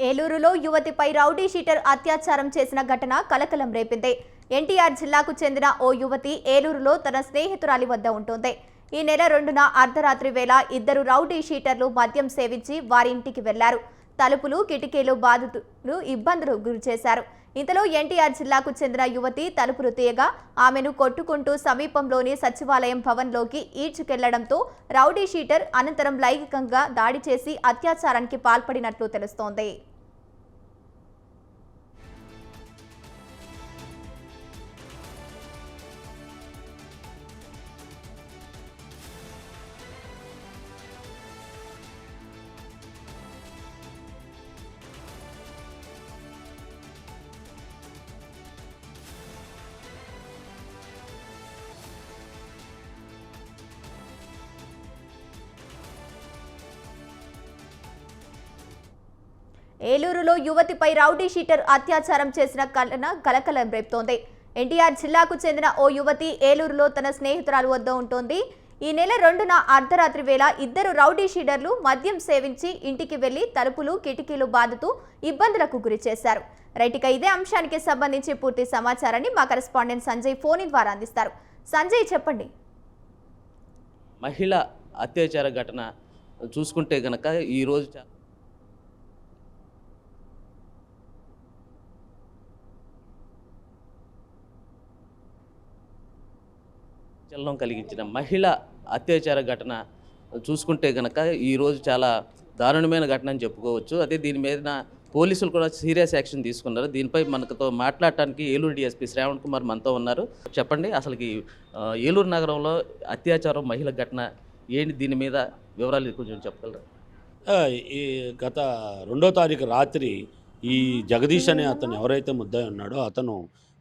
ఏలూరులో యువతిపై rowdy sheeter అత్యాచారం చేసిన ఘటన కలకలం రేపింది. ఎన్టీఆర్ జిల్లాకు చెందిన ఓ యువతి ఏలూరులో తన స్నేహితురాలి వద్ద ఉంటుంది. ఈ నెల 2న అర్ధరాత్రి వేళ ఇద్దరు రౌడీ షీటర్లు మద్యం సేవించి వారి ఇంటికి వెళ్లారు. తలుపులు కిటికీలు బాధితులు ఇబ్బందులు గురిచేశారు. ఇంతలో ఎన్టీఆర్ జిల్లాకు చెందిన యువతి తలుపులు తీయగా ఆమెను కొట్టుకుంటూ సమీపంలోని సచివాలయం భవన్లోకి ఈడ్చుకెళ్లడంతో రౌడీ షీటర్ అనంతరం లైంగికంగా దాడి చేసి అత్యాచారానికి పాల్పడినట్లు తెలుస్తోంది. ఏలూరులో యువతిపై రౌడీ షీటర్ అత్యాచారం చేసిన కలకలం రేపుతోంది. ఎన్టీఆర్ జిల్లాకు చెందిన ఓ యువతి ఏలూరులో తన స్నేహితురాలు వద్ద ఉంటుంది. ఈ నెల 2న అర్ధరాత్రి వేళ ఇద్దరు రౌడీ షీటర్లు మద్యం సేవించి ఇంటికి వెళ్లి తలుపులు కిటికీలు బాదుతూ ఇబ్బందులకు గురి చేశారు. రైట్గా ఇదే అంశానికి సంబంధించి పూర్తి సమాచారాన్ని మా కరెస్పాండెంట్ సంజయ్ ఫోన్ ద్వారా అందిస్తారు. సంజయ్, చెప్పండి. మహిళ అత్యాచార ఘటన చూసుకుంటే గనక ఈరోజు చలనం కలిగించిన మహిళ అత్యాచార ఘటన చూసుకుంటే గనక ఈరోజు చాలా దారుణమైన ఘటన అని చెప్పుకోవచ్చు. అదే దీని మీద పోలీసులు కూడా సీరియస్ యాక్షన్ తీసుకున్నారు. దీనిపై మనతో మాట్లాడటానికి ఏలూరు డిఎస్పీ శ్రావణ్ కుమార్ మనతో ఉన్నారు. చెప్పండి, అసలుకి ఏలూరు నగరంలో అత్యాచారం మహిళ ఘటన ఏంటి, దీని మీద వివరాలు కొంచెం చెప్పగలరా? ఈ గత 2వ తారీఖు రాత్రి ఈ జగదీష్ అనే అతను ఎవరైతే ముద్దాయి ఉన్నాడో అతను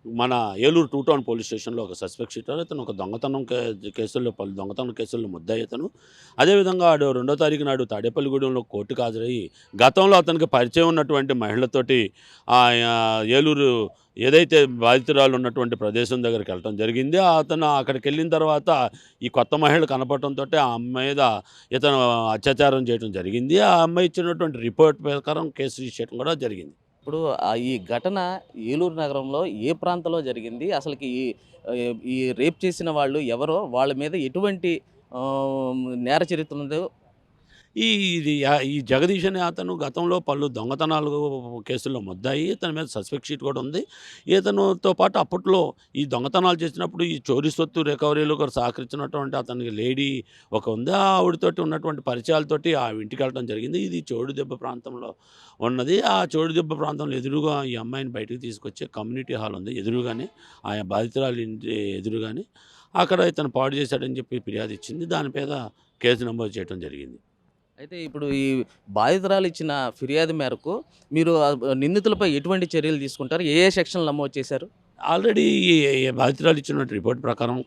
మన ఏలూరు 2 టౌన్ పోలీస్ స్టేషన్లో ఒక సస్పెక్ట్ షీటర్. అతను ఒక దొంగతనం కేసుల్లో పలు దొంగతనం కేసుల్లో ముద్దాయి అతను. అదేవిధంగా 2వ తారీఖు నాడు తాడేపల్లిగూడెంలో కోర్టుకు హాజరయ్యి గతంలో అతనికి పరిచయం ఉన్నటువంటి మహిళతోటి ఏలూరు ఏదైతే బాధితురాలు ఉన్నటువంటి ప్రదేశం దగ్గరికి వెళ్ళడం జరిగింది. అతను అక్కడికి వెళ్ళిన తర్వాత ఈ కొత్త మహిళ కనపడటంతో ఆ అమ్మాయి మీద ఇతను అత్యాచారం చేయడం జరిగింది. ఆ అమ్మాయి ఇచ్చినటువంటి రిపోర్ట్ ప్రకారం కేసు రిజిస్టర్ చేయడం కూడా జరిగింది. ఇప్పుడు ఈ ఘటన ఏలూరు నగరంలో ఏ ప్రాంతంలో జరిగింది, అసలుకి ఈ రేప్ చేసిన వాళ్ళు ఎవరో, వాళ్ళ మీద ఎటువంటి నేర చరిత్ర ఉందో? ఈ జగదీష్ అనే అతను గతంలో పలు దొంగతనాలు కేసుల్లో ముద్దాయి. ఇతని మీద సస్పెక్ట్ షీట్ కూడా ఉంది. ఇతనుతో పాటు అప్పట్లో ఈ దొంగతనాలు చేసినప్పుడు ఈ చోరీ సొత్తు రికవరీలో కూడా సహకరించినటువంటి అతనికి లేడీ ఒక ఉంది. ఆవిడతోటి ఉన్నటువంటి పరిచయాలతోటి ఆ ఇంటికి వెళ్ళడం జరిగింది. ఇది చోడుదెబ్బ ప్రాంతంలో ఉన్నది. ఆ చోడుదెబ్బ ప్రాంతంలో ఎదురుగా ఈ అమ్మాయిని బయటకు తీసుకొచ్చే కమ్యూనిటీ హాల్ ఉంది. ఎదురుగానే ఆయా బాధితురాలు ఇంటి ఎదురుగానే అక్కడ ఇతను పాడు చేశాడని చెప్పి ఫిర్యాదు ఇచ్చింది. దాని మీద కేసు నమోదు చేయడం జరిగింది. అయితే ఇప్పుడు ఈ బాధితురాలు ఇచ్చిన ఫిర్యాదు మేరకు మీరు నిందితులపై ఎటువంటి చర్యలు తీసుకుంటారు? ఏ సెక్షన్లు నమోదు చేశారు? ఆల్రెడీ బాధితురాలు ఇచ్చిన రిపోర్ట్ ప్రకారం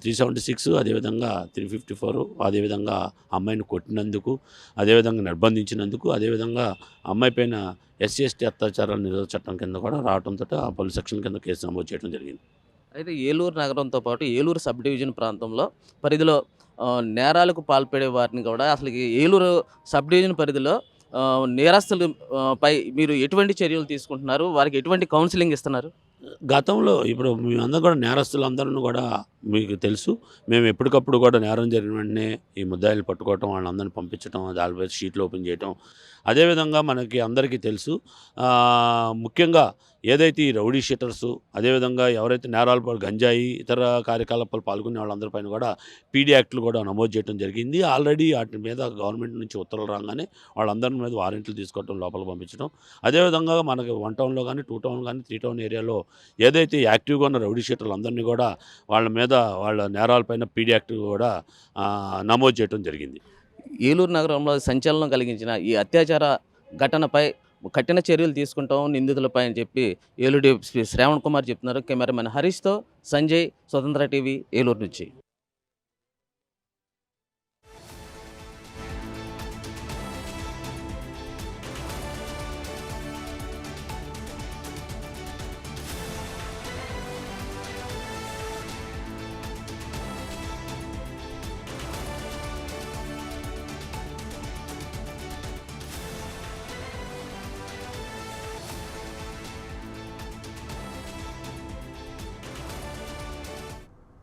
376, అదేవిధంగా 354, అదేవిధంగా అమ్మాయిని కొట్టినందుకు, అదేవిధంగా నిర్బంధించినందుకు, అదేవిధంగా అమ్మాయి పైన SC/ST అత్యాచారాల నిరోధక చట్టం కింద కూడా రావడంతో ఆ పలు సెక్షన్ కింద కేసు నమోదు చేయడం జరిగింది. అయితే ఏలూరు నగరంతో పాటు ఏలూరు సబ్ డివిజన్ ప్రాంతంలో పరిధిలో నేరాలకు పాల్పడే వారిని కూడా అసలు ఏలూరు సబ్ డివిజన్ పరిధిలో నేరస్తులు పై మీరు ఎటువంటి చర్యలు తీసుకుంటున్నారు? వారికి ఎటువంటి కౌన్సిలింగ్ ఇస్తున్నారు? గతంలో ఇప్పుడు మేమందరం కూడా నేరస్తులందరూ కూడా మీకు తెలుసు. మేము ఎప్పటికప్పుడు కూడా నేరం జరిగిన వెంటనే ఈ ముద్దాయిలు పట్టుకోవటం, వాళ్ళందరినీ పంపించడం, దానిపై షీట్లు ఓపెన్ చేయటం. అదేవిధంగా మనకి అందరికీ తెలుసు, ముఖ్యంగా ఏదైతే ఈ రౌడీ షీటర్సు, అదేవిధంగా ఎవరైతే నేరాలు గంజాయి ఇతర కార్యకలాపాలు పాల్గొనే వాళ్ళందరిపైన కూడా PD యాక్ట్లు కూడా నమోదు చేయడం జరిగింది. ఆల్రెడీ వాటి మీద గవర్నమెంట్ నుంచి ఉత్తర్వులు రాగానే వాళ్ళందరి మీద వారెంట్లు తీసుకోవడం, లోపల పంపించడం. అదేవిధంగా మనకి 1 టౌన్లో కానీ 2 టౌన్ కానీ 3 టౌన్ ఏరియాలో ఏదైతే యాక్టివ్గా ఉన్న రౌడీ షీటర్లు అందరినీ కూడా వాళ్ళ మీద వాళ్ళ నేరాలపైన PD యాక్ట్ కూడా నమోదు చేయడం జరిగింది. ఏలూరు నగరంలో సంచలనం కలిగించిన ఈ అత్యాచార ఘటనపై కఠిన చర్యలు తీసుకుంటాం నిందితులపై అని చెప్పి ఏలూరు శ్రావణ్ కుమార్ చెప్తున్నారు. కెమెరామెన్ హరీష్తో సంజయ్, స్వతంత్ర టీవీ, ఏలూరు నుంచి.